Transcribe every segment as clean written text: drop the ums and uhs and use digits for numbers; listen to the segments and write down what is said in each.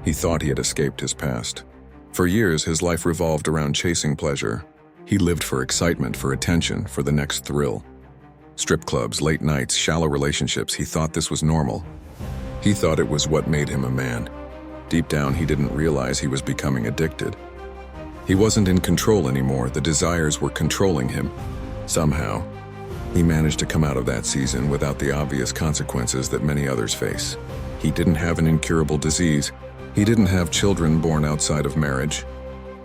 He thought he had escaped his past. For years, his life revolved around chasing pleasure. He lived for excitement, for attention, for the next thrill. Strip clubs, late nights, shallow relationships, he thought this was normal. He thought it was what made him a man. Deep down, he didn't realize he was becoming addicted. He wasn't in control anymore. The desires were controlling him. Somehow, he managed to come out of that season without the obvious consequences that many others face. He didn't have an incurable disease. He didn't have children born outside of marriage.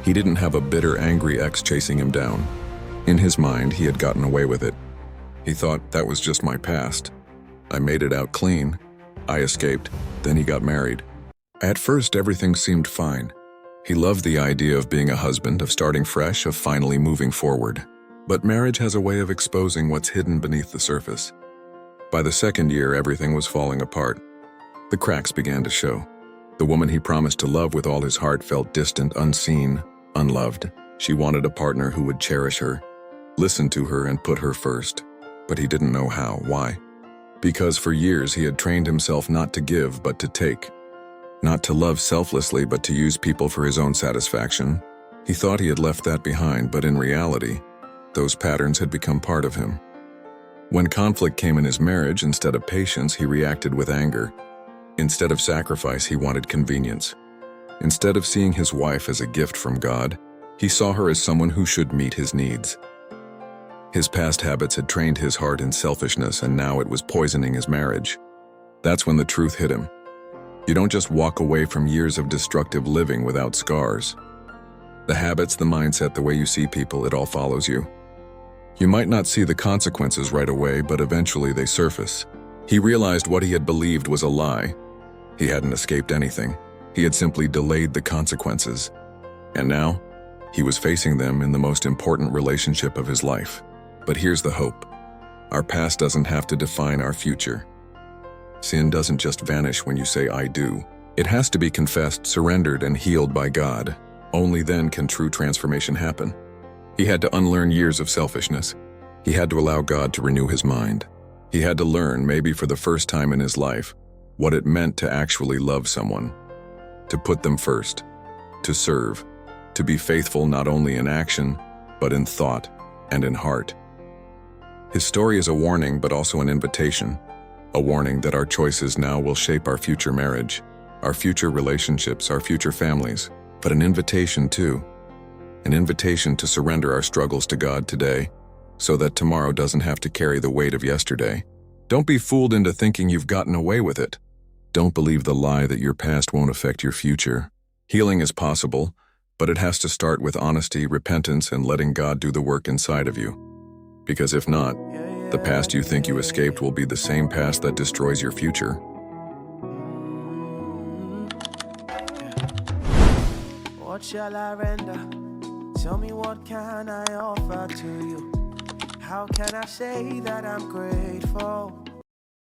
He didn't have a bitter, angry ex chasing him down. In his mind, he had gotten away with it. He thought, that was just my past. I made it out clean. I escaped. Then he got married. At first, everything seemed fine. He loved the idea of being a husband, of starting fresh, of finally moving forward. But marriage has a way of exposing what's hidden beneath the surface. By the second year, everything was falling apart. The cracks began to show. The woman he promised to love with all his heart felt distant, unseen, unloved. She wanted a partner who would cherish her, listen to her, and put her first. But he didn't know how. Why? Because for years he had trained himself not to give, but to take. Not to love selflessly, but to use people for his own satisfaction. He thought he had left that behind, but in reality, those patterns had become part of him. When conflict came in his marriage, instead of patience, he reacted with anger. Instead of sacrifice, he wanted convenience. Instead of seeing his wife as a gift from God, he saw her as someone who should meet his needs. His past habits had trained his heart in selfishness, and now it was poisoning his marriage. That's when the truth hit him. You don't just walk away from years of destructive living without scars. The habits, the mindset, the way you see people, it all follows you. You might not see the consequences right away, but eventually they surface. He realized what he had believed was a lie. He hadn't escaped anything. He had simply delayed the consequences. And now, he was facing them in the most important relationship of his life. But here's the hope. Our past doesn't have to define our future. Sin doesn't just vanish when you say, I do. It has to be confessed, surrendered, and healed by God. Only then can true transformation happen. He had to unlearn years of selfishness. He had to allow God to renew his mind. He had to learn, maybe for the first time in his life, what it meant to actually love someone. To put them first. To serve. To be faithful not only in action, but in thought and in heart. His story is a warning, but also an invitation. A warning that our choices now will shape our future marriage, our future relationships, our future families, but an invitation too. An invitation to surrender our struggles to God today, so that tomorrow doesn't have to carry the weight of yesterday. Don't be fooled into thinking you've gotten away with it. Don't believe the lie that your past won't affect your future. Healing is possible, but it has to start with honesty, repentance, and letting God do the work inside of you. Because if not, the past you think you escaped will be the same past that destroys your future. What shall I render? Tell me, what can I offer to you? How can I say that I'm grateful?